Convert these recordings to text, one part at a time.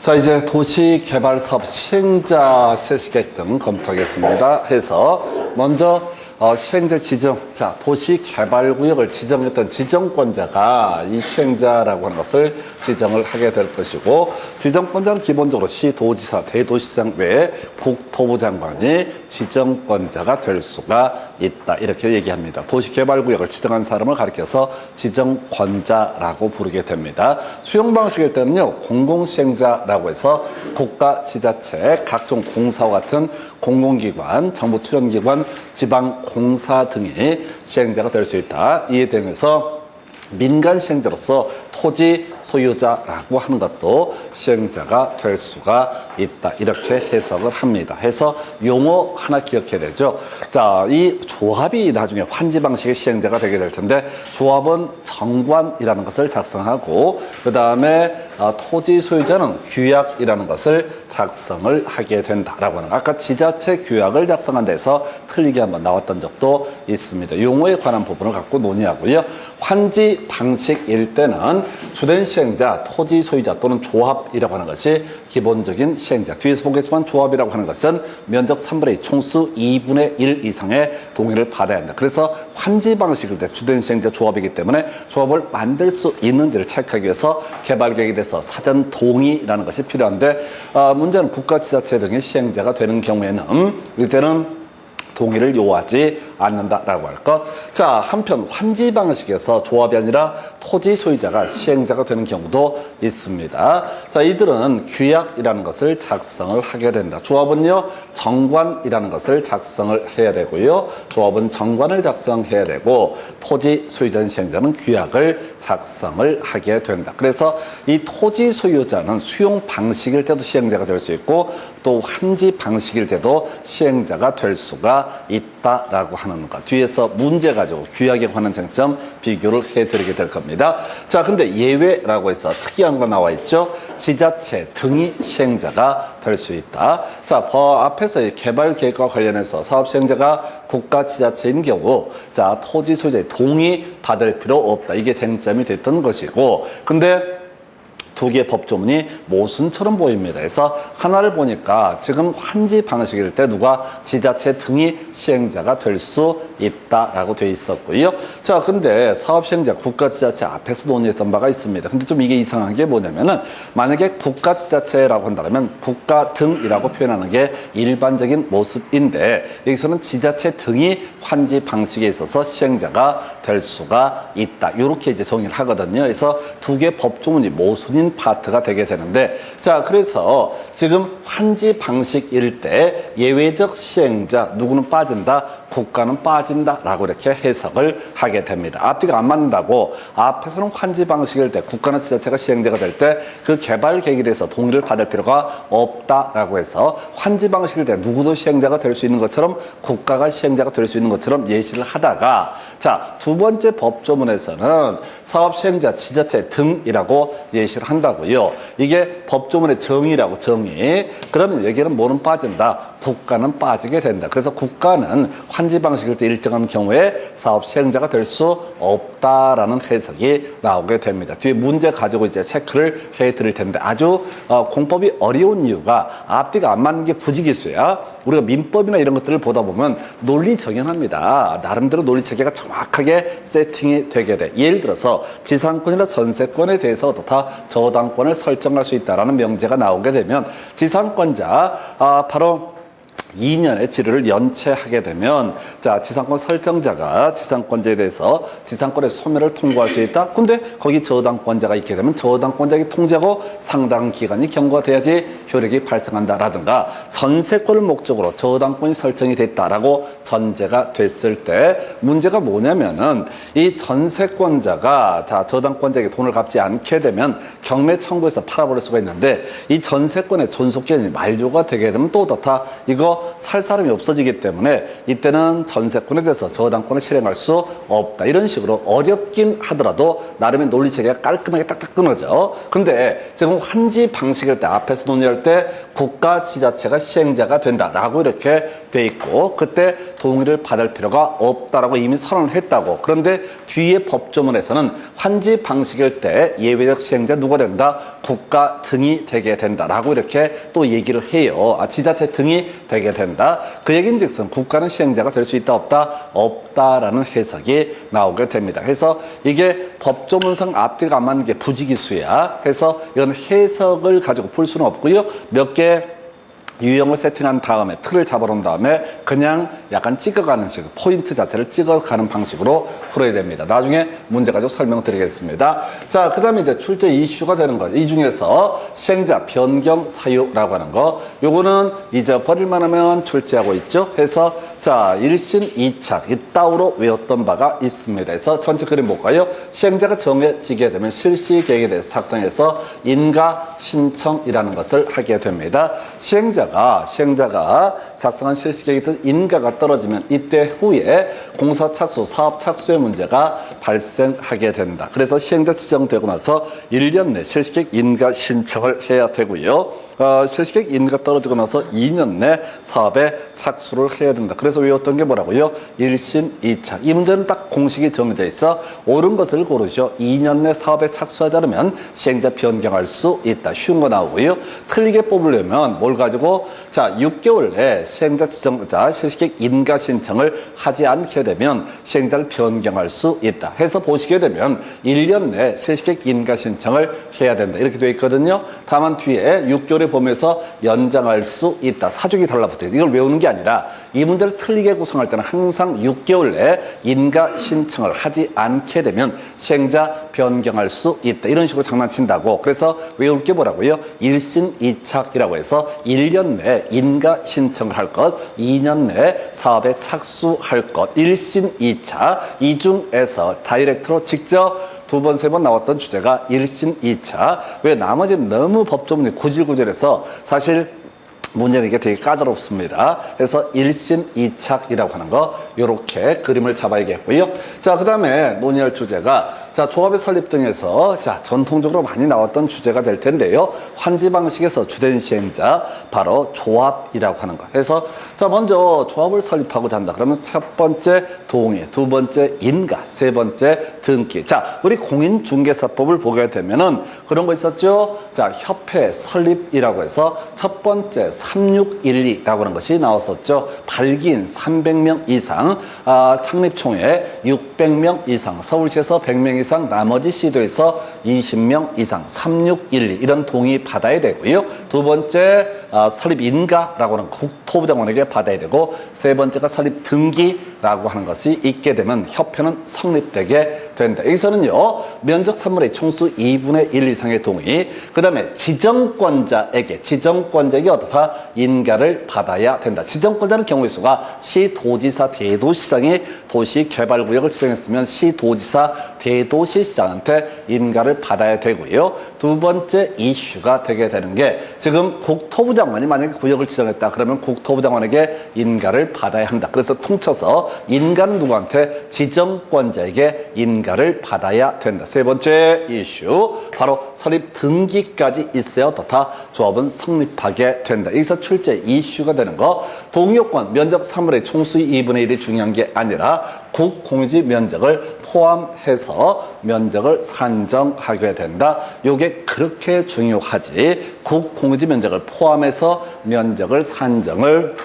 자, 이제 도시개발사업 시행자 실시계획 등 검토하겠습니다. 해서 먼저 시행자 지정, 자, 도시개발구역을 지정했던 지정권자가 이 시행자라고 하는 것을 지정을 하게 될 것이고, 지정권자는 기본적으로 시도지사, 대도시장 외에 국토부 장관이 지정권자가 될 수가 있다, 이렇게 얘기합니다. 도시개발구역을 지정한 사람을 가리켜서 지정권자라고 부르게 됩니다. 수용 방식일 때는요, 공공시행자라고 해서 국가, 지자체, 각종 공사와 같은 공공기관, 정부 투쟁기관, 지방공사 등이 시행자가 될 수 있다. 이에 대해서 민간 시행자로서 토지 소유자라고 하는 것도 시행자가 될 수가 있다, 이렇게 해석을 합니다. 해서 용어 하나 기억해야 되죠. 자, 이 조합이 나중에 환지 방식의 시행자가 되게 될 텐데, 조합은 정관이라는 것을 작성하고, 그 다음에 토지 소유자는 규약이라는 것을 작성을 하게 된다라고 하는 거. 아까 지자체 규약을 작성한 데서 틀리게 한번 나왔던 적도 있습니다. 용어에 관한 부분을 갖고 논의하고요. 환지 방식일 때는 주된 시행자, 토지 소유자 또는 조합이라고 하는 것이 기본적인 시행자. 뒤에서 보겠지만 조합이라고 하는 것은 면적 3분의 2, 총수 2분의 1 이상의 동의를 받아야 한다. 그래서 환지 방식일 때 주된 시행자 조합이기 때문에 조합을 만들 수 있는지를 체크하기 위해서 개발계획에 대해서 사전 동의라는 것이 필요한데, 문제는 국가, 지자체 등의 시행자가 되는 경우에는 이때는 동의를 요하지 않는다라고 할까? 자, 한편 환지 방식에서 조합이 아니라 토지 소유자가 시행자가 되는 경우도 있습니다. 자, 이들은 규약이라는 것을 작성을 하게 된다. 조합은요, 정관이라는 것을 작성을 해야 되고요. 조합은 정관을 작성해야 되고, 토지 소유자 시행자는 규약을 작성을 하게 된다. 그래서 이 토지 소유자는 수용 방식일 때도 시행자가 될 수 있고, 또 환지 방식일 때도 시행자가 될 수가 있다라고 하는 것. 뒤에서 문제 가지고 규약에 관한 쟁점 비교를 해드리게 될 겁니다. 자, 근데 예외라고 해서 특이한 거 나와 있죠. 지자체 등이 시행자가 될 수 있다. 자, 앞에서 개발 계획과 관련해서 사업 시행자가 국가, 지자체인 경우, 자, 토지 소유자의 동의 받을 필요 없다. 이게 쟁점이 됐던 것이고, 근데 두 개의 법조문이 모순처럼 보입니다. 그래서 하나를 보니까 지금 환지 방식일 때 누가 지자체 등이 시행자가 될 수 있다라고 돼 있었고요. 자, 근데 사업 시행자 국가, 지자체 앞에서 논의했던 바가 있습니다. 근데 좀 이게 이상한 게 뭐냐면은, 만약에 국가, 지자체라고 한다면 국가 등이라고 표현하는 게 일반적인 모습인데, 여기서는 지자체 등이 환지 방식에 있어서 시행자가 될 수가 있다. 이렇게 이제 정의를 하거든요. 그래서 두 개 법조문이 모순인 파트가 되게 되는데, 자, 그래서 지금 환지 방식일 때 예외적 시행자 누구는 빠진다, 국가는 빠진다라고 이렇게 해석을 하게 됩니다. 앞뒤가 안 맞는다고, 앞에서는 환지 방식일 때 국가나 지자체가 시행자가 될 때 그 개발 계획에 대해서 동의를 받을 필요가 없다라고 해서 환지 방식일 때 누구도 시행자가 될 수 있는 것처럼 국가가 시행자가 될 수 있는 것처럼 예시를 하다가, 자, 두 번째 법조문에서는 사업 시행자 지자체 등이라고 예시를 한다고요. 이게 법조문의 정의라고, 정의. 그러면 여기는 뭐는 빠진다, 국가는 빠지게 된다. 그래서 국가는 환지 방식일 때 일정한 경우에 사업 시행자가 될 수 없다라는 해석이 나오게 됩니다. 뒤에 문제 가지고 이제 체크를 해 드릴 텐데, 아주 공법이 어려운 이유가 앞뒤가 안 맞는 게 부지기수야. 우리가 민법이나 이런 것들을 보다 보면 논리 정연합니다. 나름대로 논리 체계가 정확하게 세팅이 되게 돼. 예를 들어서 지상권이나 전세권에 대해서 다 저당권을 설정할 수 있다라는 명제가 나오게 되면, 지상권자 바로 2년의 지료를 연체하게 되면, 자, 지상권 설정자가 지상권자에 대해서 지상권의 소멸을 통보할 수 있다. 근데 거기 저당권자가 있게 되면 저당권자에게 통지하고 상당 기간이 경과가 돼야지 효력이 발생한다라든가, 전세권을 목적으로 저당권이 설정이 됐다라고 전제가 됐을 때 문제가 뭐냐면은, 이 전세권자가, 자, 저당권자에게 돈을 갚지 않게 되면 경매 청구해서 팔아버릴 수가 있는데, 이 전세권의 존속기간이 만료가 되게 되면 또 다 이거 살 사람이 없어지기 때문에 이때는 전세권에 대해서 저당권을 실행할 수 없다. 이런 식으로 어렵긴 하더라도 나름의 논리체계가 깔끔하게 딱딱 끊어져. 근데 지금 환지 방식일 때 앞에서 논의할 때 국가, 지자체가 시행자가 된다라고 이렇게 돼 있고, 했고 그때 동의를 받을 필요가 없다라고 이미 선언을 했다고. 그런데 뒤에 법조문에서는 환지 방식일 때 예외적 시행자 누가 된다? 국가 등이 되게 된다라고 이렇게 또 얘기를 해요. 지자체 등이 되게 된다. 그 얘기인즉슨 국가는 시행자가 될 수 있다 없다? 없다라는 해석이 나오게 됩니다. 그래서 이게 법조문상 앞뒤가 안 맞는 게 부지기수야. 해서 이건 해석을 가지고 풀 수는 없고요. 몇 개 유형을 세팅한 다음에 틀을 잡아놓은 다음에 그냥 약간 찍어가는 식, 포인트 자체를 찍어가는 방식으로 풀어야 됩니다. 나중에 문제 가지고 설명드리겠습니다. 자, 그 다음에 이제 출제 이슈가 되는 거죠. 이 중에서 시행자 변경 사유라고 하는 거, 요거는 잊어버릴만 하면 출제하고 있죠. 해서 자, 1신 2착 이따위로 외웠던 바가 있습니다. 그래서 전체 그림 볼까요? 시행자가 정해지게 되면 실시 계획에 대해서 작성해서 인가 신청이라는 것을 하게 됩니다. 시행자가 작성한 실시 계획에 대해서 인가가 떨어지면 이때 후에 공사 착수, 사업 착수의 문제가 발생하게 된다. 그래서 시행자 지정되고 나서 1년 내 실시 계획 인가 신청을 해야 되고요. 실시계획 인가가 떨어지고 나서 2년 내 사업에 착수를 해야 된다. 그래서 외웠던 게 뭐라고요? 1신 2착. 이 문제는 딱 공식이 정해져 있어 옳은 것을 고르죠. 2년 내 사업에 착수하지 않으면 시행자 변경할 수 있다. 쉬운 거 나오고요. 틀리게 뽑으려면 뭘 가지고 자 6개월 내에 시행자 지정자 실시계획 인가 신청을 하지 않게 되면 시행자를 변경할 수 있다. 해서 보시게 되면 1년 내 실시계획 인가 신청을 해야 된다. 이렇게 되어 있거든요. 다만 뒤에 6개월에 보면서 연장할 수 있다. 사족이 달라붙어요. 이걸 외우는 게 아니라 이 문제를 틀리게 구성할 때는 항상 6개월 내에 인가 신청을 하지 않게 되면 시행자 변경할 수 있다. 이런 식으로 장난친다고. 그래서 외울 게 뭐라고요? 1신 2착이라고 해서 1년 내에 인가 신청을 할 것, 2년 내에 사업에 착수할 것, 1신 2착 이 중에서 다이렉트로 직접 두 번, 세 번 나왔던 주제가 1신 2차. 왜 나머지는 너무 법조문이 구질구질해서 사실 문제는 이게 되게 까다롭습니다. 그래서 1신 2착이라고 하는 거 요렇게 그림을 잡아야겠고요. 자, 그 다음에 논의할 주제가 자, 조합의 설립 등에서 자, 전통적으로 많이 나왔던 주제가 될 텐데요. 환지 방식에서 주된 시행자 바로 조합이라고 하는 거. 그래서 자, 먼저 조합을 설립하고자 한다. 그러면 첫 번째 동의, 두 번째 인가, 세 번째 등기. 자, 우리 공인중개사법을 보게 되면은 그런 거 있었죠. 자, 협회 설립이라고 해서 첫 번째 3612라고 하는 것이 나왔었죠. 발기인 300명 이상, 창립총회 600명 이상, 서울시에서 100명 이상, 나머지 시도에서 20명 이상, 3612 이런 동의 받아야 되고요. 두 번째 설립 인가라고 하는 국토부 장관에게 받아야 되고, 세 번째가 설립 등기라고 하는 것이 있게 되면 협회는 성립되게 된다. 여기서는요, 면적 3분의 총수 2분의 1 이상의 동의, 그 다음에 지정권자에게 어떻다? 인가를 받아야 된다. 지정권자는 경우의 수가 시도지사, 대도시장이 도시개발구역을 지정했으면 시도지사, 대도시장한테 인가를 받아야 되고요. 두 번째 이슈가 되게 되는 게 지금 국토부 장관이 만약에 구역을 지정했다 그러면 국토부 장관에게 인가를 받아야 한다. 그래서 통쳐서 인가는 누구한테? 지정권자에게 인가를 받아야 된다. 세 번째 이슈 바로 설립 등기까지 있어야 어떻다? 조합은 성립하게 된다. 여기서 출제 이슈가 되는 거, 동의요건 면적 3분의 총수의 2분의 1이 중요한 게 아니라 국공유지 면적을 포함해서 면적을 산정하게 된다. 요게 그렇게 중요하지. 국공유지 면적을 포함해서 면적을 산정을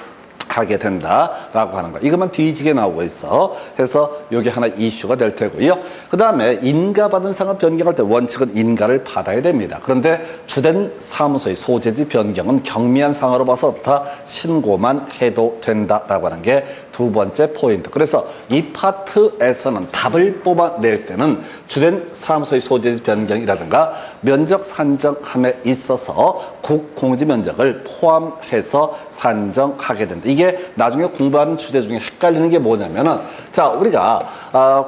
하게 된다라고 하는 거. 이것만 뒤지게 나오고 있어. 해서 요게 하나 이슈가 될 테고요. 그 다음에 인가받은 상을 변경할 때 원칙은 인가를 받아야 됩니다. 그런데 주된 사무소의 소재지 변경은 경미한 상으로 봐서 다 신고만 해도 된다라고 하는 게 두 번째 포인트. 그래서 이 파트에서는 답을 뽑아낼 때는 주된 사무소의 소재지 변경이라든가 면적 산정함에 있어서 국공유지 면적을 포함해서 산정하게 된다. 이게 나중에 공부하는 주제 중에 헷갈리는 게 뭐냐면은, 자, 우리가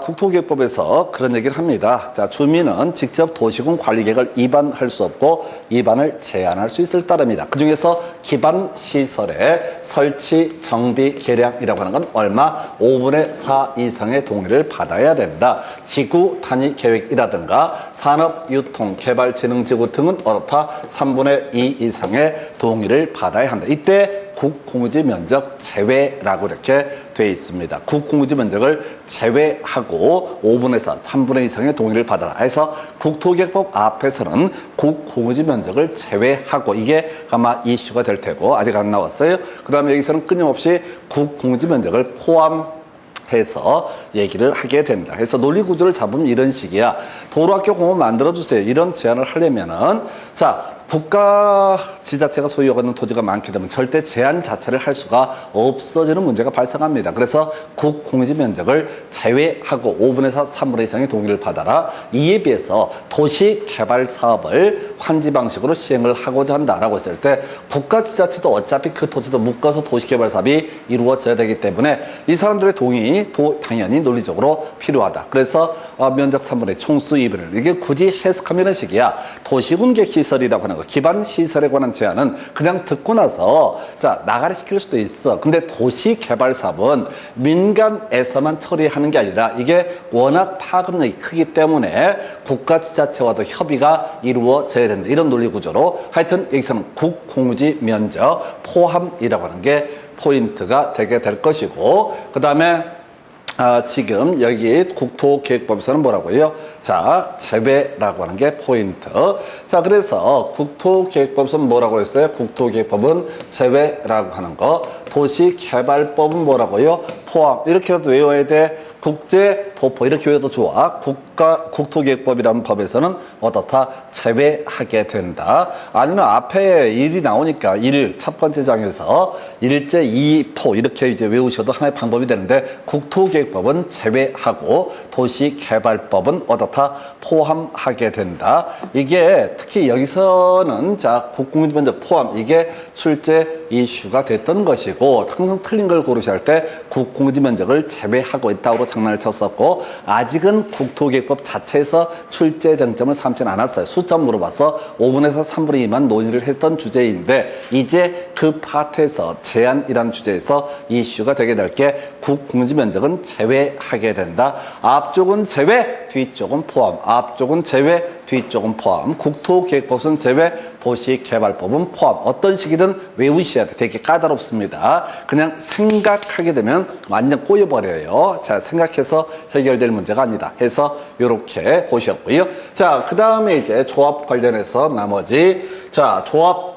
국토기획법에서 그런 얘기를 합니다. 자, 주민은 직접 도시군 관리계획을 위반할 수 없고 위반을 제한할 수 있을 따릅니다. 그 중에서 기반 시설의 설치, 정비, 개량이라고 하는 건 얼마? 5분의 4 이상의 동의를 받아야 된다. 지구 단위 계획이라든가 산업, 유통, 개발, 진흥, 지구 등은 어떻다? 3분의 2 이상의 동의를 받아야 한다. 이때 국공유지 면적 제외라고 이렇게 돼 있습니다. 국공유지 면적을 제외하고 5분에서 3분의 이상의 동의를 받아라 해서 국토기획법 앞에서는 국공유지 면적을 제외하고 이게 아마 이슈가 될 테고 아직 안 나왔어요. 그 다음에 여기서는 끊임없이 국공유지 면적을 포함해서 얘기를 하게 됩니다. 그래서 논리 구조를 잡으면 이런 식이야. 도로학교 공원 만들어주세요. 이런 제안을 하려면은 자 국가 지자체가 소유하고 있는 토지가 많게 되면 절대 제한 자체를 할 수가 없어지는 문제가 발생합니다. 그래서 국공유지 면적을 제외하고 5분에서 3분의 이상의 동의를 받아라. 이에 비해서 도시 개발 사업을 환지 방식으로 시행을 하고자 한다라고 했을 때 국가 지자체도 어차피 그 토지도 묶어서 도시 개발 사업이 이루어져야 되기 때문에 이 사람들의 동의도 당연히 논리적으로 필요하다. 그래서 면적 3분의 총수 2분을 이게 굳이 해석하면 이런 식이야. 도시군계 시설이라고 하는 거 기반 시설에 관한 제안은 그냥 듣고 나서 자 나가리 시킬 수도 있어. 근데 도시 개발 사업은 민간에서만 처리하는 게 아니라 이게 워낙 파급력이 크기 때문에 국가 지자체와도 협의가 이루어져야 된다. 이런 논리 구조로 하여튼 여기서는 국공유지 면적 포함이라고 하는 게 포인트가 되게 될 것이고 그 다음에 지금 여기 국토기획법에서는 뭐라고요? 자, 제외라고 하는 게 포인트. 자, 그래서 국토기획법에서는 뭐라고 했어요? 국토기획법은 제외라고 하는 거. 도시개발법은 뭐라고요? 포함. 이렇게라도 외워야 돼. 국제도포 이렇게 외워도 좋아. 국토기획법이라는 법에서는 어떻다? 제외하게 된다. 아니면 앞에 일이 나오니까 첫 번째 장에서 일제 2포 이렇게 이제 외우셔도 하나의 방법이 되는데 국토기획법은 제외하고 도시개발법은 어떻다? 포함하게 된다. 이게 특히 여기서는 자 국공유지 면적 포함 이게 출제 이슈가 됐던 것이고 항상 틀린 걸 고르셔야 할 때 국공유지 면적을 제외하고 있다고 장난을 쳤었고 아직은 국토기획법 자체에서 출제 쟁점을 삼지는 않았어요. 숫자 물어봐서 5분에서 3분의 2만 논의를 했던 주제인데 이제 그 파트에서 제한이라는 주제에서 이슈가 되게 될 게 국공유지 면적은 제외하게 된다. 앞쪽은 제외, 뒤쪽은 포함. 앞쪽은 제외, 뒤쪽은 포함. 국토기획법은 제외, 도시개발법은 포함. 어떤 식이든 외우셔야 돼. 되게 까다롭습니다. 그냥 생각하게 되면 완전 꼬여버려요. 자, 생각해서 해결될 문제가 아니다. 해서 이렇게 보셨고요. 자, 그 다음에 이제 조합 관련해서 나머지 자, 조합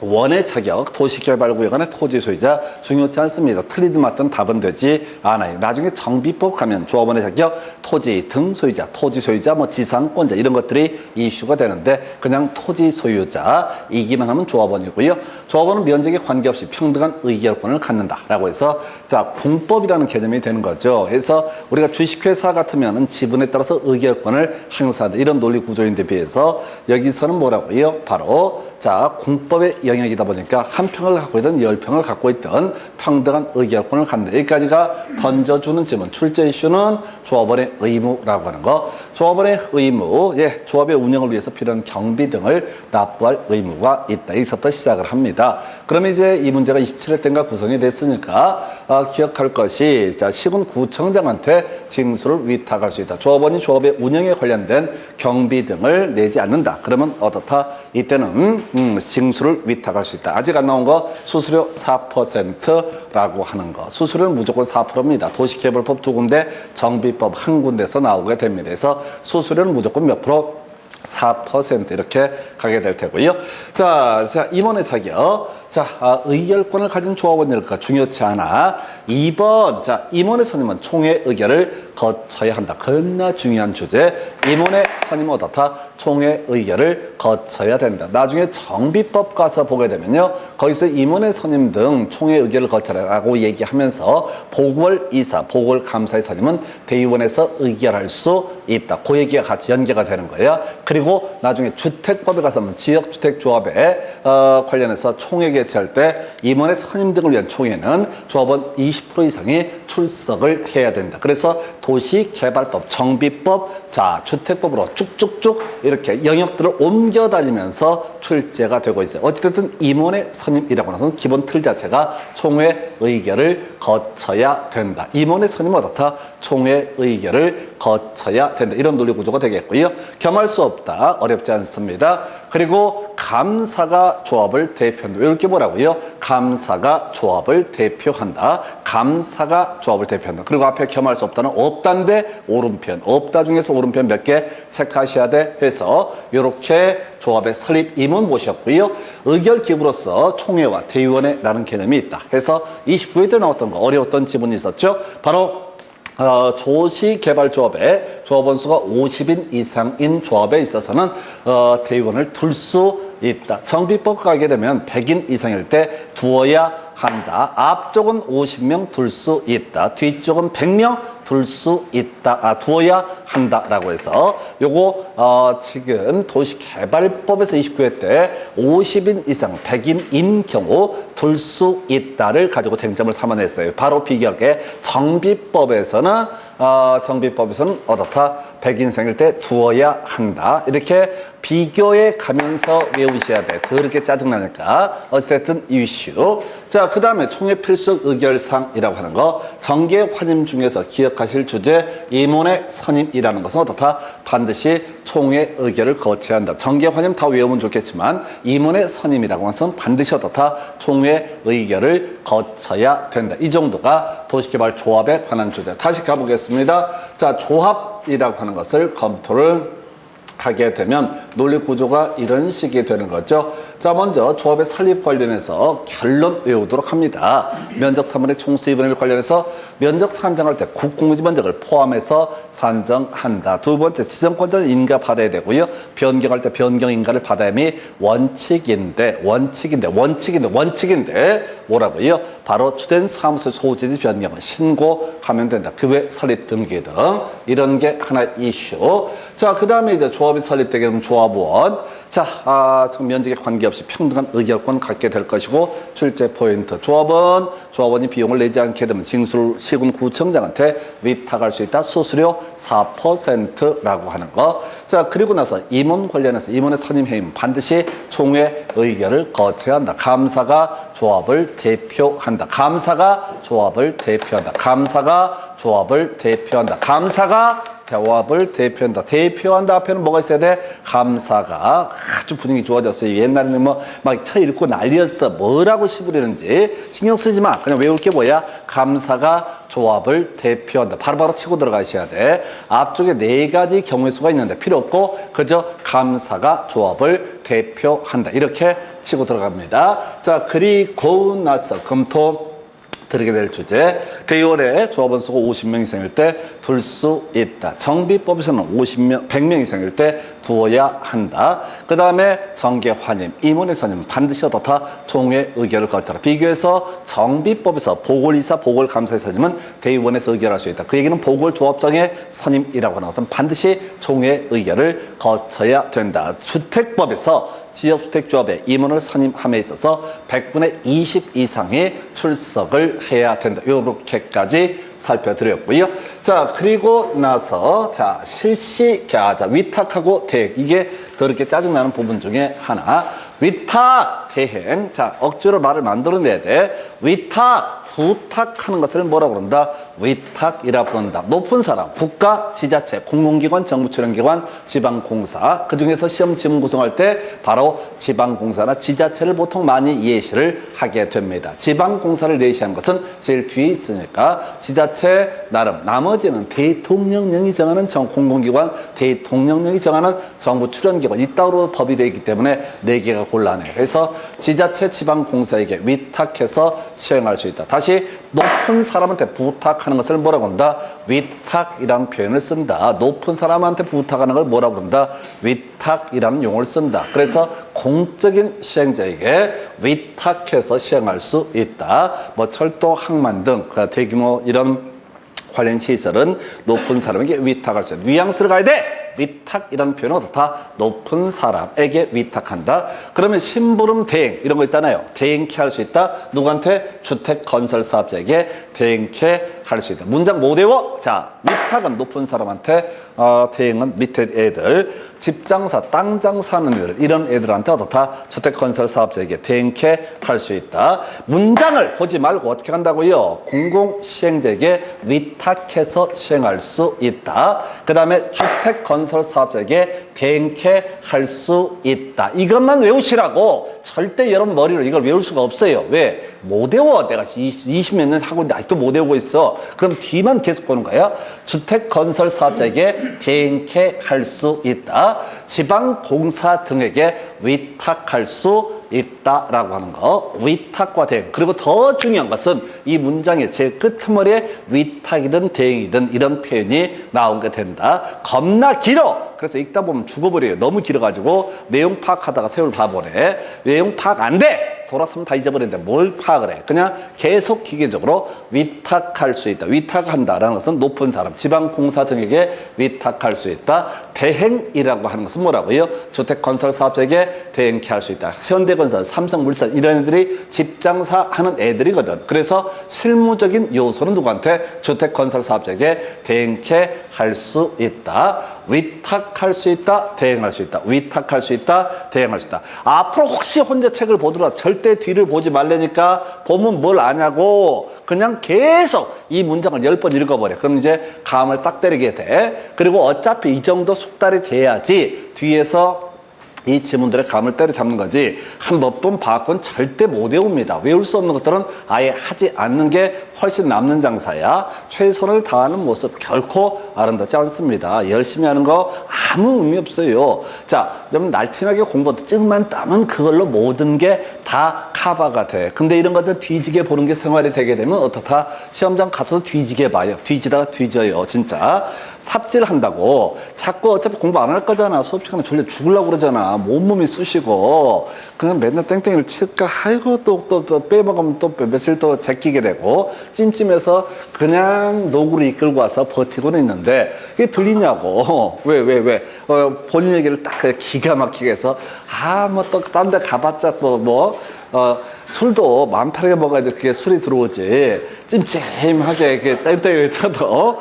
원의 자격, 도시개발구역 안의 토지 소유자 중요치 않습니다. 틀리든 맞든 답은 되지 않아요. 나중에 정비법 가면 조합원의 자격, 토지 등 소유자, 토지 소유자, 뭐 지상권자 이런 것들이 이슈가 되는데 그냥 토지 소유자이기만 하면 조합원이고요. 조합원은 면적에 관계없이 평등한 의결권을 갖는다라고 해서 자 공법이라는 개념이 되는 거죠. 그래서 우리가 주식회사 같으면은 지분에 따라서 의결권을 행사한다 이런 논리 구조인데 비해서 여기서는 뭐라고요? 바로 자 공법의 영역이다 보니까 한 평을 갖고 있든 10평을 갖고 있든 평등한 의결권을 갖는다. 여기까지가 던져주는 질문. 출제 이슈는 조합원의 의무라고 하는 거. 조합원의 의무, 조합의 운영을 위해서 필요한 경비 등을 납부할 의무가 있다. 여기서부터 시작을 합니다. 그럼 이제 이 문제가 27회 때인가 구성이 됐으니까 기억할 것이 자 시군구청장한테 징수를 위탁할 수 있다. 조합원이 조합의 운영에 관련된 경비 등을 내지 않는다. 그러면 어떻다? 이때는 징수를 위탁할 수 있다. 아직 안 나온 거 수수료 4%라고 하는 거. 수수료는 무조건 4%입니다. 도시개발법 2군데, 정비법 1군데서 나오게 됩니다. 그래서 수수료는 무조건 몇 프로? 4% 이렇게 가게 될 테고요. 자, 임원의 자격. 자, 의결권을 가진 조합원일까 중요치 않아. 2번, 자, 임원의 선임은 총회 의결을 거쳐야 한다. 겁나 중요한 주제. 임원의 선임은 어떻다? 총회 의결을 거쳐야 된다. 나중에 정비법 가서 보게 되면요. 거기서 임원의 선임 등 총회 의결을 거쳐라라고 얘기하면서 보궐이사, 보궐감사의 선임은 대의원에서 의결할 수 있다. 그 얘기가 같이 연계가 되는 거예요. 그리고 나중에 주택법에 가서 지역주택조합에 관련해서 총회 개최할 때 임원의 선임 등을 위한 총회는 조합원 20% 이상이 출석을 해야 된다. 그래서 도시개발법, 정비법, 자 주택법으로 쭉쭉쭉 이렇게 영역들을 옮겨 다니면서 출제가 되고 있어요. 어쨌든 임원의 선임이라고 하는 기본 틀 자체가 총회 의결을 거쳐야 된다. 임원의 선임은 어떻다? 총회 의결을 거쳐야 된다. 이런 논리 구조가 되겠고요. 겸할 수 없다. 어렵지 않습니다. 그리고 감사가 조합을 대표한다. 이렇게 뭐라고요? 감사가 조합을 대표한다. 감사가 조합을 대표한다. 그리고 앞에 겸할 수 없다는 없다인데 오른편. 없다 중에서 오른편 몇 개 체크하셔야 돼. 해서 이렇게 조합의 설립 임은 보셨고요. 의결기구로서 총회와 대의원회라는 개념이 있다. 해서 29회 때 나왔던 거 어려웠던 지문이 있었죠. 바로 조시개발조합의 조합원수가 50인 이상인 조합에 있어서는 대의원을 둘 수 있다. 정비법 가게 되면 100인 이상일 때 두어야 한다. 앞쪽은 50명 둘 수 있다. 뒤쪽은 100명 둘 수 있다. 두어야 한다라고 해서 요거 지금 도시개발법에서 29회 때 50인 이상 100인인 경우 둘 수 있다를 가지고 쟁점을 삼아냈어요. 바로 비교하게 정비법에서는 어떻다? 100인생일 때 두어야 한다. 이렇게 비교해 가면서 외우셔야 돼. 더럽게 짜증나니까. 어찌됐든 이슈. 자, 그 다음에 총회 필수 의결상이라고 하는 거. 정계 환임 중에서 기억하실 주제 임원의 선임이라는 것은 어떻다? 반드시 총회 의결을 거쳐야 한다. 정계 환임 다 외우면 좋겠지만 임원의 선임이라고 하는 것은 반드시 어떻다? 총회 의결을 거쳐야 된다. 이 정도가 도시개발 조합에 관한 주제. 다시 가보겠습니다. 자, 조합이라고 하는 것을 검토를 하게 되면 논리 구조가 이런 식이 되는 거죠. 자, 먼저 조합의 설립 관련해서 결론 외우도록 합니다. 면적 3분의 총수 2분의 1 관련해서 면적 산정할 때 국공유지 면적을 포함해서 산정한다. 두 번째, 지정권자는 인가 받아야 되고요. 변경할 때 변경 인가를 받아야 함이 원칙인데 뭐라고요? 바로 주된 사무소 소지지 변경은 신고하면 된다. 그 외 설립 등기 등 이런 게 하나 이슈. 자, 그 다음에 이제 조합이 설립되게 되면 조합원. 자, 면적에 관계없이 평등한 의결권 갖게 될 것이고 출제 포인트. 조합원이 비용을 내지 않게 되면 징수를 시군구청장한테 위탁할 수 있다. 수수료 4%라고 하는 거. 자, 그리고 나서 임원 관련해서 임원의 선임 해임 반드시 총회 의결을 거쳐야 한다. 감사가 조합을 대표한다. 감사가 조합을 대표한다. 감사가 조합을 대표한다. 감사가 조합을 대표한다. 대표한다 앞에는 뭐가 있어야 돼? 감사가. 아주 분위기 좋아졌어요. 옛날에는 막 쳐 읽고 난리였어. 뭐라고 시부리는지 신경 쓰지 마. 그냥 외울 게 뭐야? 감사가 조합을 대표한다. 바로바로 치고 들어가셔야 돼. 앞쪽에 4가지 경우의 수가 있는데 필요 없고 그저 감사가 조합을 대표한다. 이렇게 치고 들어갑니다. 자, 그리고 나서 검토 들게 될 주제. 대의원회 조합원 수가 50명 이상일 때 둘 수 있다. 정비법에서는 100명 이상일 때 두어야 한다. 그 다음에 정계 환임, 임원의 선임 반드시 어떻다? 총회 의결을 거쳐라. 비교해서 정비법에서 보궐이사, 보궐감사의 선임은 대의원에서 의결할 수 있다. 그 얘기는 보궐조합장의 선임이라고 하는 것은 반드시 총회 의결을 거쳐야 된다. 주택법에서 지역주택조합의 임원을 선임함에 있어서 100분의 20 이상의 출석을 해야 된다. 요렇게까지 살펴드렸고요. 자, 그리고 나서 자, 실시 계약자 위탁하고 대행. 이게 더럽게 짜증나는 부분 중에 하나. 위탁, 대행. 자, 억지로 말을 만들어내야 돼. 위탁, 부탁하는 것을 뭐라고 그런다? 위탁이라 부른다. 높은 사람, 국가, 지자체, 공공기관, 정부출연기관, 지방공사. 그중에서 시험 지문 구성할 때 바로 지방공사나 지자체를 보통 많이 예시를 하게 됩니다. 지방공사를 예시한 것은 제일 뒤에 있으니까 지자체 나머지는 대통령령이 정하는 공공기관, 대통령령이 정하는 정부출연기관. 이따로 법이 되어 있기 때문에 4개가 곤란해요. 그래서 지자체, 지방공사에게 위탁해서 시행할 수 있다. 다시 높은 사람한테 부탁하는 것을 뭐라고 한다? 위탁이라는 표현을 쓴다. 높은 사람한테 부탁하는 걸 뭐라고 한다? 위탁이라는 용어를 쓴다. 그래서 공적인 시행자에게 위탁해서 시행할 수 있다. 뭐 철도, 항만 등 대규모 이런 관련 시설은 높은 사람에게 위탁할 수 있다. 뉘앙스를 가야 돼! 위탁이라는 표현은 어떻다? 높은 사람에게 위탁한다. 그러면 심부름 대행 이런 거 있잖아요. 대행케 할 수 있다. 누구한테? 주택건설사업자에게 대행케 할 수 있다. 문장 못 외워? 자, 위탁은 높은 사람한테, 대행은 밑에 애들, 집장사, 땅장사하는 애들, 이런 애들한테 어떻다? 주택건설사업자에게 대행케 할 수 있다. 문장을 보지 말고 어떻게 한다고요? 공공시행자에게 위탁해서 시행할 수 있다. 그 다음에 주택건설 주택건설사업자에게 대행케 할 수 있다. 이것만 외우시라고. 절대 여러분 머리로 이걸 외울 수가 없어요. 왜? 못 외워. 내가 20몇 년 하고 있는데 아직도 못 외우고 있어. 그럼 뒤만 계속 보는 거야. 주택건설사업자에게 대행케 할 수 있다. 지방공사 등에게 위탁할 수 있다라고 하는 거. 위탁과 대행. 그리고 더 중요한 것은 이 문장의 제일 끝머리에 위탁이든 대행이든 이런 표현이 나오게 된다. 겁나 길어. 그래서 읽다 보면 죽어버려요. 너무 길어가지고 내용 파악하다가 세월 바보네. 내용 파악 안 돼. 돌아서면 다 잊어버리는데 뭘 파악을 해. 그냥 계속 기계적으로 위탁할 수 있다. 위탁한다라는 것은 높은 사람, 지방공사 등에게 위탁할 수 있다. 대행이라고 하는 것은 뭐라고요? 주택건설사업자에게 대행케 할 수 있다. 현대건설, 삼성물산 이런 애들이 집장사 하는 애들이거든. 그래서 실무적인 요소는 누구한테? 주택건설사업자에게 대행케 할 수 있다. 위탁할 수 있다. 대행할 수 있다. 위탁할 수 있다. 대행할 수 있다. 앞으로 혹시 혼자 책을 보더라도 절대 뒤를 보지 말라니까. 보면 뭘 아냐고. 그냥 계속 이 문장을 10번 읽어버려. 그럼 이제 감을 딱 때리게 돼. 그리고 어차피 이 정도 숙달이 돼야지 뒤에서 이 지문들의 감을 때려잡는 거지 한 몇 번 봐건 절대 못 외웁니다. 외울 수 없는 것들은 아예 하지 않는 게 훨씬 남는 장사야. 최선을 다하는 모습 결코 아름답지 않습니다. 열심히 하는 거 아무 의미 없어요. 자, 좀 날티나게 공부도 찍만 따면 그걸로 모든 게 다 커버가 돼. 근데 이런 것을 뒤지게 보는 게 생활이 되게 되면 어떻다? 시험장 가서 뒤지게 봐요. 뒤지다가 뒤져요. 진짜. 삽질한다고 자꾸 어차피 공부 안 할 거잖아. 수업 시간에 졸려 죽으려고 그러잖아. 몸몸이 쑤시고 그냥 맨날 땡땡이를 칠까. 아이고 또 빼먹으면 또 며칠 또 제끼게 되고 찜찜해서 그냥 노구로 이끌고 와서 버티고는 있는데 이게 들리냐고. 왜 본인 얘기를 딱 기가 막히게 해서 뭐 또 딴 데 가봤자 술도 마음 편하게 먹어야지 그게 술이 들어오지. 찜찜하게 이렇게 땡땡이를 쳐도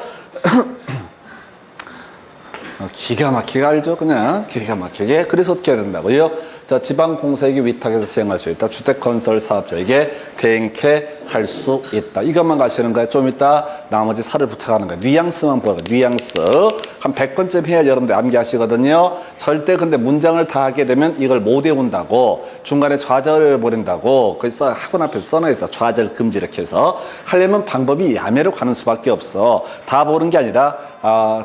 기가 막히게 알죠? 그냥 기가 막히게. 그래서 어떻게 해야 된다고요? 자, 지방공사에게 위탁해서 시행할 수 있다. 주택건설사업자에게 대행케 할 수 있다. 이것만 가시는 거야. 좀 이따 나머지 살을 붙여가는 거야. 뉘앙스만 보여. 뉘앙스. 한 100번쯤 해야 여러분들 암기하시거든요. 절대 근데 문장을 다 하게 되면 이걸 못 외운다고. 중간에 좌절을 버린다고. 그래서 학원 앞에 써놔 있어. 좌절 금지 이렇게 해서. 하려면 방법이 야매로 가는 수밖에 없어. 다 보는 게 아니라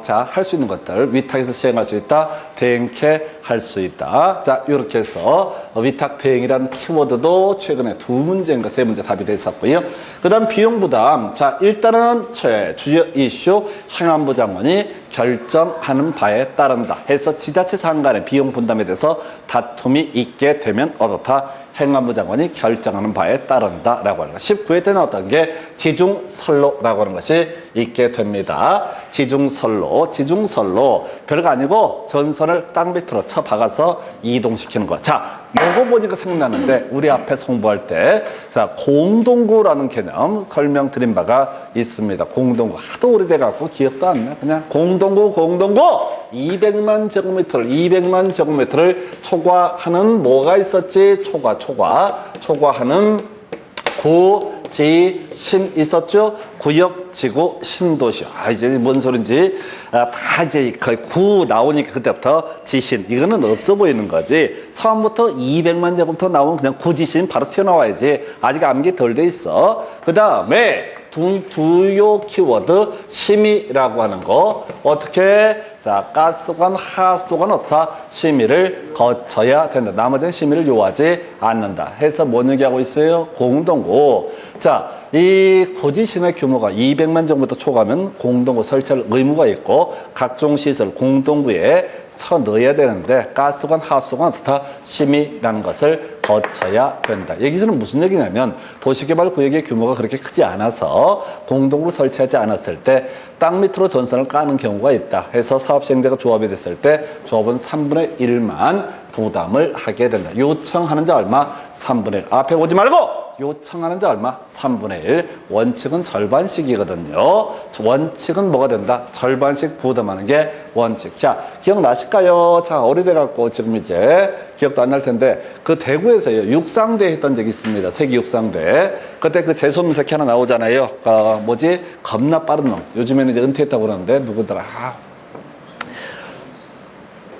자, 할 수 있는 것들. 위탁해서 시행할 수 있다. 대행케 할 수 있다. 자, 이렇게 해서 위탁 대행이라는 키워드도 최근에 2문제인가 3문제 답이 됐었고요. 그 다음 비용 부담. 자, 일단은 주요 이슈 행안부 장관이 결정하는 바에 따른다 해서 지자체 상간의 비용 분담에 대해서 다툼이 있게 되면 어떻다? 행안부 장관이 결정하는 바에 따른다라고 하는 것. 19회 때는 어떤 게 지중설로라고 하는 것이 있게 됩니다. 지중설로 별거 아니고 전선을 땅 밑으로 쳐박아서 이동시키는 것. 자, 요거 보니까 생각나는데 우리 앞에 홍보할 때 자, 공동구라는 개념 설명드린 바가 있습니다. 공동구 하도 오래돼갖고 기억도 안 나. 그냥 공동구 200만 제곱미터를 초과하는 뭐가 있었지? 초과하는 구, 지, 신 있었죠? 구역, 지구, 신도시. 이제 뭔 소린지. 다 이제 거의 구 나오니까 그때부터 지신. 이거는 없어 보이는 거지. 처음부터 200만 제곱미터 나오면 그냥 구지신 바로 튀어나와야지. 아직 암기 덜 돼 있어. 그 다음에 주요 키워드 심의라고 하는 거. 어떻게? 자, 가스관, 하수도관 어떻다? 심의를 거쳐야 된다. 나머지는 심의를 요하지 않는다. 해서 뭔 얘기하고 있어요? 공동구. 자, 이 고지신의 규모가 200만 정도 초과하면 공동구 설치할 의무가 있고 각종 시설 공동구에 넣어야 되는데 가스관, 하수도관 어떻다? 심의라는 것을 거쳐야 된다. 여기서는 무슨 얘기냐면 도시개발구역의 규모가 그렇게 크지 않아서 공동구를 설치하지 않았을 때 땅 밑으로 전선을 까는 경우가 있다. 해서 사업시행자가 조합이 됐을 때 조합은 3분의 1만 부담을 하게 된다. 요청하는 자 얼마? 3분의 1. 앞에 오지 말고 요청하는 자 얼마? 3분의 1. 원칙은 절반씩이거든요. 원칙은 뭐가 된다? 절반씩 부담하는 게 원칙. 자, 기억나실까요? 자, 오래돼갖고 지금 이제 기억도 안 날 텐데 그 대구에서요 육상대 했던 적이 있습니다. 세계 육상대. 그때 그 재수없는 새끼 하나 나오잖아요. 겁나 빠른 놈. 요즘에는 이제 은퇴했다고 그러는데 누구더라?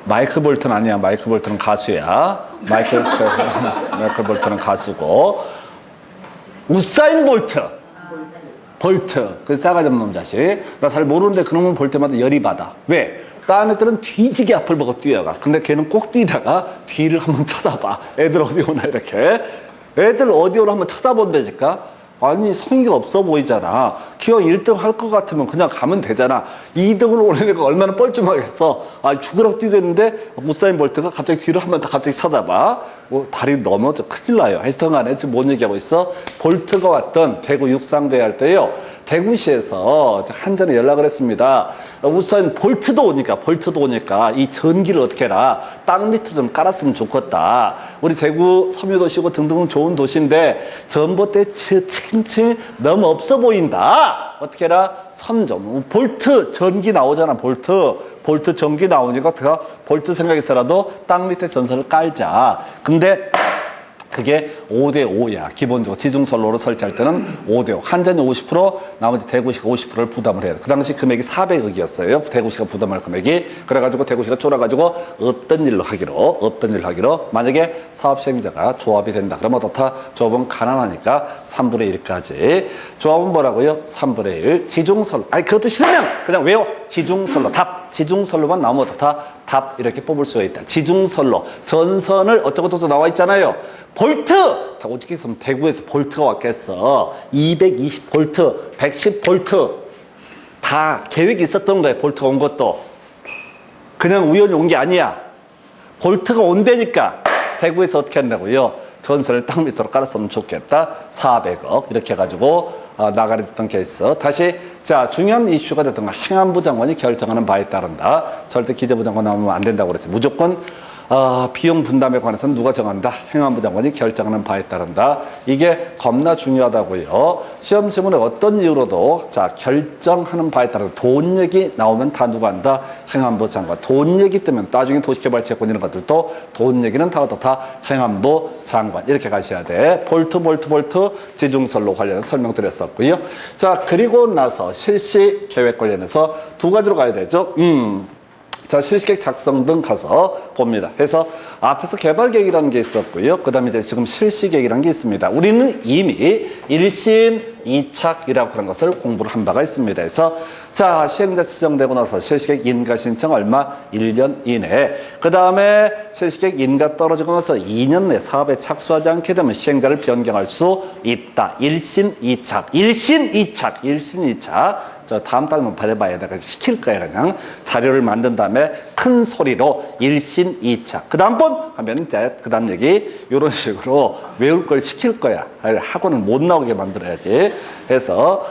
마이클 볼튼 아니야. 마이클 볼튼은 가수야. 마이클 볼튼은 가수고. 우사인 볼트. 그 싸가지 없는 놈 자식. 나 잘 모르는데 그놈은 볼 때마다 열이 받아. 왜? 다른 애들은 뒤지게 앞을 보고 뛰어가. 근데 걔는 꼭 뛰다가 뒤를 한번 쳐다봐. 애들 어디 오나 이렇게. 애들 어디 오나 한번 쳐다본다니까. 아니 성의가 없어 보이잖아. 기왕 1등 할 것 같으면 그냥 가면 되잖아. 2등으로 오려니까 얼마나 뻘쭘하겠어. 아 죽으라고 뛰겠는데 우사인 볼트가 갑자기 뒤로 한번 더 갑자기 쳐다봐. 뭐 다리 넘어져 큰일 나요. 하여튼 간에 지금 뭔 얘기하고 있어? 볼트가 왔던 대구 육상대회 할 때요. 대구시에서 한전에 연락을 했습니다. 우사인 볼트도 오니까 이 전기를 어떻게 해라. 땅 밑에 좀 깔았으면 좋겠다. 우리 대구 섬유도시고 등등 좋은 도시인데 전봇대 층층 너무 없어 보인다. 어떻게 해라. 선점 볼트 전기 나오잖아. 볼트 전기 나오니까 볼트 생각해서라도 땅 밑에 전선을 깔자. 근데 그게 5대5야. 기본적으로 지중선로로 설치할 때는 5대5. 한전이 50%, 나머지 대구시가 50%를 부담을 해요. 그 당시 금액이 400억이었어요. 대구시가 부담할 금액이. 그래가지고 대구시가 쫄아가지고 없던 일로 하기로. 만약에 사업 시행자가 조합이 된다. 그러면 어떻다? 조합은 가난하니까 3분의 1까지. 조합은 뭐라고요? 3분의 1. 지중선로. 아니, 그것도 싫으면 그냥 외워. 지중선로. 지중선로만 나오면 어떻다? 답 이렇게 뽑을 수가 있다. 지중선로. 전선을 어쩌고저쩌고 나와 있잖아요. 볼트! 어떻게 해서 대구에서 볼트가 왔겠어. 220볼트, 110볼트. 다 계획이 있었던 거예요. 볼트가 온 것도. 그냥 우연히 온 게 아니야. 볼트가 온다니까. 대구에서 어떻게 한다고요? 전선을 땅 밑으로 깔았으면 좋겠다. 400억. 이렇게 해가지고 나가리 됐던 케이스. 다시 자 중요한 이슈가 됐던 건 행안부 장관이 결정하는 바에 따른다. 절대 기재부 장관 나오면 안 된다고 그랬어요. 무조건 비용 분담에 관해서는 누가 정한다? 행안부 장관이 결정하는 바에 따른다. 이게 겁나 중요하다고요. 시험 지문에 어떤 이유로도 자 결정하는 바에 따라 돈 얘기 나오면 다 누가 한다? 행안부 장관. 돈 얘기 때문에 나중에 도시개발채권 이런 것들도 돈 얘기는 다 행안부 장관. 이렇게 가셔야 돼. 볼트 지중선로 관련해서 설명드렸었고요. 자 그리고 나서 실시 계획 관련해서 두 가지로 가야 되죠. 자, 실시계획 작성 등 가서 봅니다. 해서 앞에서 개발계획이라는 게 있었고요. 그 다음에 이제 지금 실시계획이라는 게 있습니다. 우리는 이미 1신 2착이라고 하는 것을 공부를 한 바가 있습니다. 그래서 자, 시행자 지정되고 나서 실시계획 인가 신청 얼마? 1년 이내. 그 다음에 실시계획 인가 떨어지고 나서 2년 내 사업에 착수하지 않게 되면 시행자를 변경할 수 있다. 1신 2착. 저 다음 달만 받아봐야 돼. 시킬 거야 그냥. 자료를 만든 다음에 큰 소리로 1신 2착. 그 다음번 하면 이제 그 다음 얘기 이런 식으로 외울 걸 시킬 거야. 학원을 못 나오게 만들어야지. 해서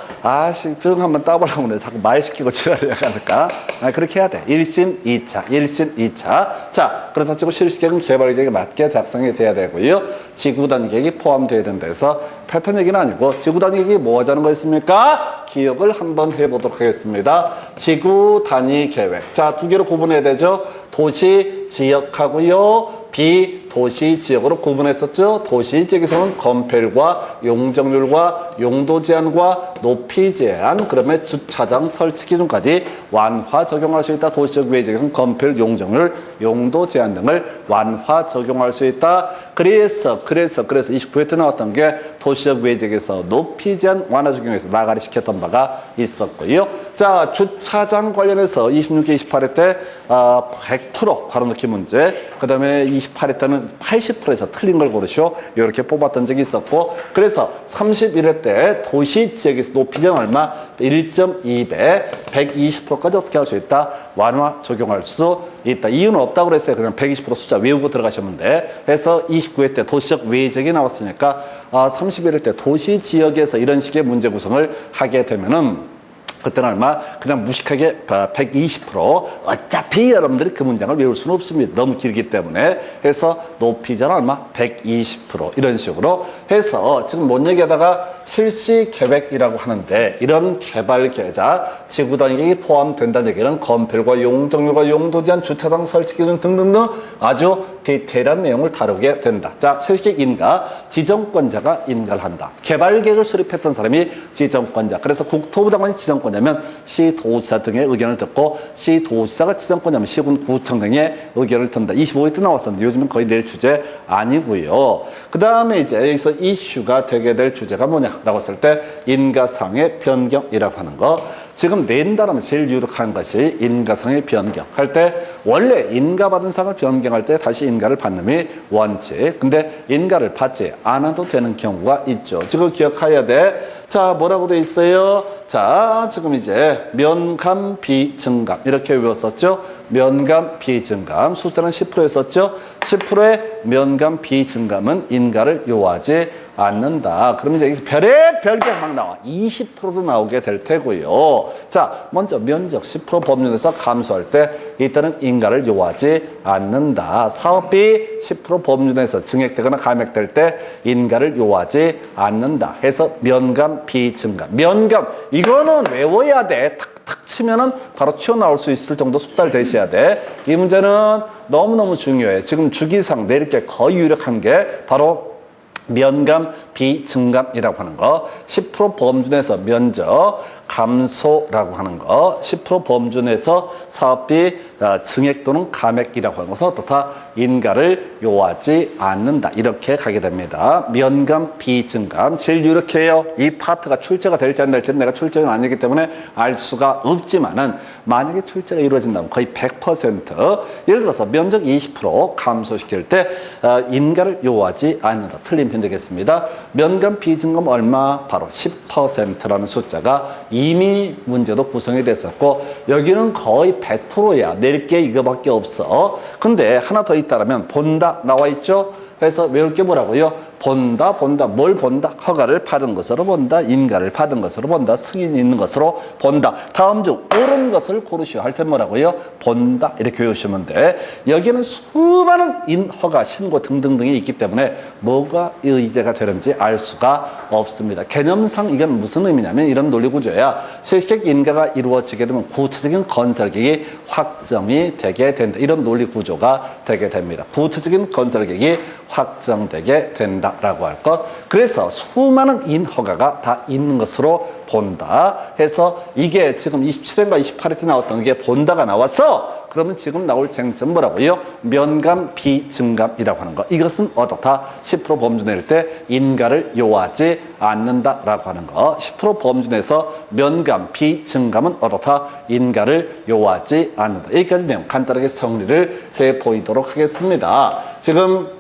시증 한번 따보려고 하는데 자꾸 말 시키고 지랄해야 하니까 그렇게 해야 돼. 1신 2차. 자 그렇다 치고 실시계획은 개발계획에 맞게 작성이 돼야 되고요. 지구단위 계획이 포함돼야 된다 해서 패턴 얘기는 아니고 지구단위 계획이 뭐 하자는 거였습니까? 기억을 한번 해보도록 하겠습니다. 지구단위 계획. 자, 두 개로 구분해야 되죠. 도시 지역하고요. 비도시 지역으로 구분했었죠. 도시 지역에서는 건폐율과 용적률과 용도 제한과 높이 제한, 그다음에 주차장 설치 기준까지 완화 적용할 수 있다. 도시적 외 지역은 건폐율, 용적률, 용도 제한 등을 완화 적용할 수 있다. 그래서 29회 때 나왔던 게 도시적 외 지역에서 높이 제한 완화 적용해서 나가리 시켰던 바가 있었고요. 자, 주차장 관련해서 26회, 28회 때 100% 가로넣기 문제, 그 다음에 28회 때는 80%에서 틀린 걸 고르시오. 이렇게 뽑았던 적이 있었고, 그래서 31회 때 도시 지역에서 높이 제한 얼마? 1.2배, 120%까지 어떻게 할 수 있다? 완화 적용할 수 있다. 이유는 없다고 그랬어요. 그냥 120% 숫자 외우고 들어가시면 돼. 해서 29회 때 도시적 외적이 나왔으니까 31회 때 도시 지역에서 이런 식의 문제 구성을 하게 되면은 그때는 얼마? 그냥 무식하게 120%. 어차피 여러분들이 그 문장을 외울 수는 없습니다. 너무 길기 때문에. 해서 높이잖아 얼마? 120%. 이런 식으로 해서 지금 뭔 얘기하다가 실시 계획이라고 하는데, 이런 개발 계획자, 지구 단위 계획이 포함된다는 얘기는 건폐율과 용적률과 용도 제한, 주차장 설치 기준 등등등 아주 디테일한 내용을 다루게 된다. 자, 실시 인가. 지정권자가 인가를 한다. 개발 계획을 수립했던 사람이 지정권자. 그래서 국토부 장관이 지정권자면 시도지사 등의 의견을 듣고 시도지사가 지정권자면 시군 구청 등의 의견을 든다. 25회 때 나왔었는데 요즘은 거의 낼 주제 아니고요. 그 다음에 이제 여기서 이슈가 되게 될 주제가 뭐냐라고 했을 때 인가상의 변경이라고 하는 거. 지금 낸다라면 제일 유력한 것이 인가상의 변경. 할 때 원래 인가받은 상을 변경할 때 다시 인가를 받는 게 원칙. 근데 인가를 받지 않아도 되는 경우가 있죠. 지금 기억해야 돼. 자, 뭐라고 돼 있어요? 자, 지금 이제 면감 비증감 이렇게 외웠었죠. 면감 비증감 숫자는 10%였었죠. 10%의 면감 비증감은 인가를 요하지 않는다. 그러면 이제 여기서 별의별 게 막 나와. 20%도 나오게 될 테고요. 자, 먼저 면적 10% 법률에서 감소할 때 이때는 인가를 요하지 않는다. 사업비 10% 법률에서 증액되거나 감액될 때 인가를 요하지 않는다. 해서 면감 비증감. 면감 이거는 외워야 돼. 탁탁 치면은 바로 튀어나올 수 있을 정도 숙달 되셔야 돼. 이 문제는 너무너무 중요해. 지금 주기상 내릴 게 거의 유력한 게 바로 면감 비증감이라고 하는 거. 10% 범준에서 면적 감소라고 하는 거. 10% 범준에서 사업비 증액 또는 감액이라고 하는 것은 어떻다? 인가를 요하지 않는다. 이렇게 가게 됩니다. 면감 비증감 제일 유력해요. 이 파트가 출제가 될지 안 될지는 내가 출제는 아니기 때문에 알 수가 없지만은 만약에 출제가 이루어진다면 거의 100% 예를 들어서 면적 20% 감소시킬 때 인가를 요하지 않는다. 틀린 편 되겠습니다. 면감 비증감 얼마? 바로 10%라는 숫자가 이미 문제도 구성이 됐었고 여기는 거의 100%야. 낼 게 이거밖에 없어. 근데 하나 더 있다라면 본다 나와 있죠. 그래서 외울 게 뭐라고요? 본다. 뭘 본다? 허가를 받은 것으로 본다. 인가를 받은 것으로 본다. 승인이 있는 것으로 본다. 다음 중 옳은 것을 고르시오. 할 때 뭐라고요? 본다. 이렇게 외우시면 돼. 여기는 수많은 인허가, 신고 등등등이 있기 때문에 뭐가 의제가 되는지 알 수가 없습니다. 개념상 이건 무슨 의미냐면 이런 논리구조야. 실시객 인가가 이루어지게 되면 구체적인 건설계획이 확정이 되게 된다. 이런 논리구조가 되게 됩니다. 구체적인 건설계획이 확정되게 된다라고 할 것. 그래서 수많은 인허가가 다 있는 것으로 본다 해서 이게 지금 27회인가 28회 때 나왔던 게 본다가 나왔어. 그러면 지금 나올 쟁점 뭐라고요? 면감 비증감이라고 하는 거. 이것은 어떻다? 10% 범준일 때 인가를 요하지 않는다라고 하는 거. 10% 범준에서 면감 비증감은 어떻다? 인가를 요하지 않는다. 여기까지 내용 간단하게 정리를 해 보이도록 하겠습니다. 지금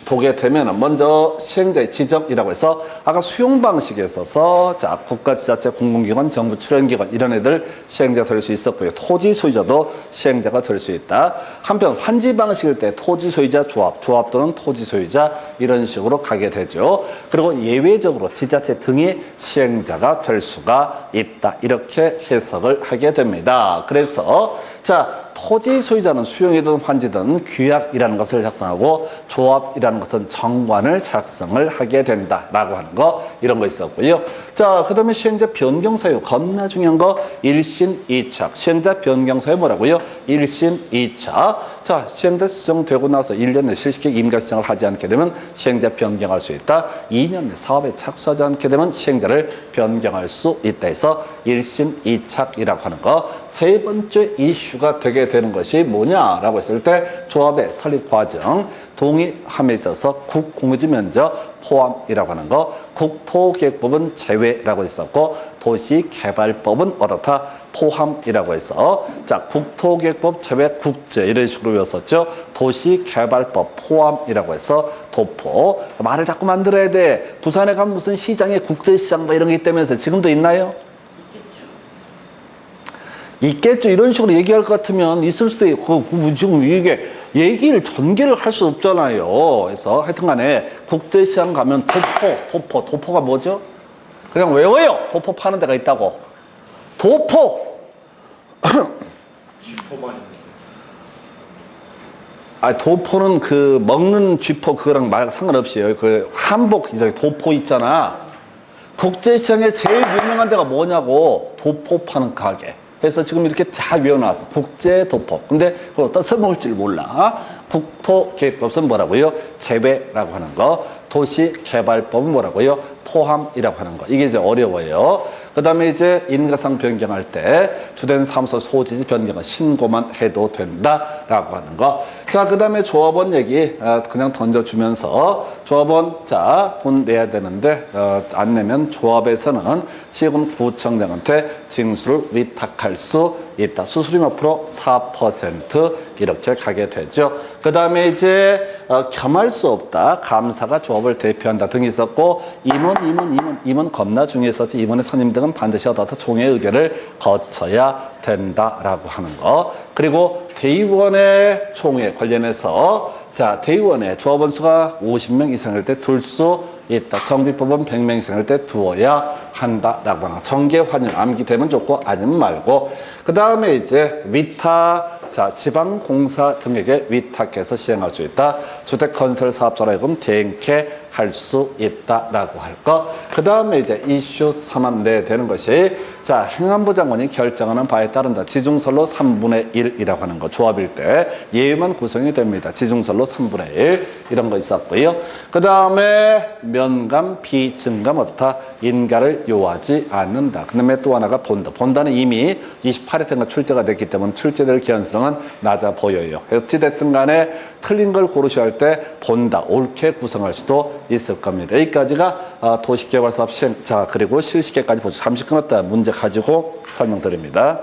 보게 되면 먼저 시행자의 지정이라고 해서 아까 수용 방식에 있어서 자 국가지자체 공공기관 정부 출연기관 이런 애들 시행자가 될 수 있었고요. 토지 소유자도 시행자가 될 수 있다. 한편 환지 방식일 때 토지 소유자 조합 또는 토지 소유자 이런 식으로 가게 되죠. 그리고 예외적으로 지자체 등이 시행자가 될 수가 있다. 이렇게 해석을 하게 됩니다. 그래서 자 토지 소유자는 수용이든 환지든 규약이라는 것을 작성하고 조합이라는 것은 정관을 작성을 하게 된다라고 하는 거 이런 거 있었고요. 자, 그 다음에 시행자 변경 사유 겁나 중요한 거 1심 2차. 시행자 변경 사유 뭐라고요? 1심 2차. 자, 시행자 지정되고 나서 1년 내 실시객 인가 지정을 하지 않게 되면 시행자 변경할 수 있다. 2년 내 사업에 착수하지 않게 되면 시행자를 변경할 수 있다 해서 1심 2착이라고 하는 거. 세 번째 이슈가 되게 되는 것이 뭐냐라고 했을 때 조합의 설립 과정 동의함에 있어서 국공유지 면적 포함이라고 하는 거. 국토계획법은 제외라고 했었고 도시개발법은 어떻다? 포함이라고 해서 자 국토계획법 제외 국제 이런 식으로 외웠었죠. 도시개발법 포함이라고 해서 도포. 말을 자꾸 만들어야 돼. 부산에 가면 무슨 시장에 국제시장 뭐 이런 게 있다면서 지금도 있나요? 있겠죠. 이런 식으로 얘기할 것 같으면 있을 수도 있고 지금 이게 얘기를 전개를 할 수 없잖아요. 그래서 하여튼 간에 국제시장 가면 도포가 뭐죠? 그냥 외워요. 도포 파는 데가 있다고. 도포! 쥐포만 도포는 그 먹는 쥐포 그거랑 말 상관없이요. 그 한복 저기 도포 있잖아. 국제시장에 제일 유명한 데가 뭐냐고. 도포 파는 가게. 그래서 지금 이렇게 다 외워놨어. 국제도포. 근데 그걸 어디다 써먹을 줄 몰라. 국토계획법은 뭐라고요? 제외라고 하는 거. 도시개발법은 뭐라고요? 포함이라고 하는 거. 이게 이제 어려워요. 그 다음에 이제 인가상 변경할 때 주된 사무소 소지지 변경은 신고만 해도 된다라고 하는 거. 자, 그 다음에 조합원 얘기 그냥 던져주면서 조합원 자, 돈 내야 되는데 안 내면 조합에서는 시군구청장한테 징수를 위탁할 수 있다. 수수료 몇 프로? 4% 이렇게 가게 되죠. 그 다음에 이제 겸할 수 없다. 감사가 조합을 대표한다 등이 있었고 임원 겁나 중요했었지. 임원의 선임 등은 반드시 얻어서 총회 의결을 거쳐야 된다라고 하는 거. 그리고 대의원의 총회 관련해서 자, 대의원의 조합원 수가 50명 이상일 때 둘 수 있다. 정비법은 100명 이상일 때 두어야 한다라고 하는 거. 정계 환영 암기되면 좋고 아니면 말고. 그 다음에 이제 위탁 자, 지방공사 등에게 위탁해서 시행할 수 있다. 주택건설사업자라고 대행케 할 수 있다라고 할 거. 그 다음에 이제 이슈 3안 내에 되는 것이 자, 행안부 장관이 결정하는 바에 따른다. 지중설로 3분의 1이라고 하는 거. 조합일 때 예외만 구성이 됩니다. 지중설로 3분의 1 이런 거 있었고요. 그 다음에 면감, 비증감 어떻다? 인가를 요하지 않는다. 그 다음에 또 하나가 본다. 본다는 이미 28회 때가 출제가 됐기 때문에 출제될 개연성은 낮아 보여요. 그래서 어찌됐든 간에 틀린 걸 고르셔야 할 때 본다. 옳게 구성할 수도 있을 겁니다. 여기까지가 도시개발사업 시행, 자, 그리고 실시계까지 보죠. 잠시 끊었다 문제 가지고 설명드립니다.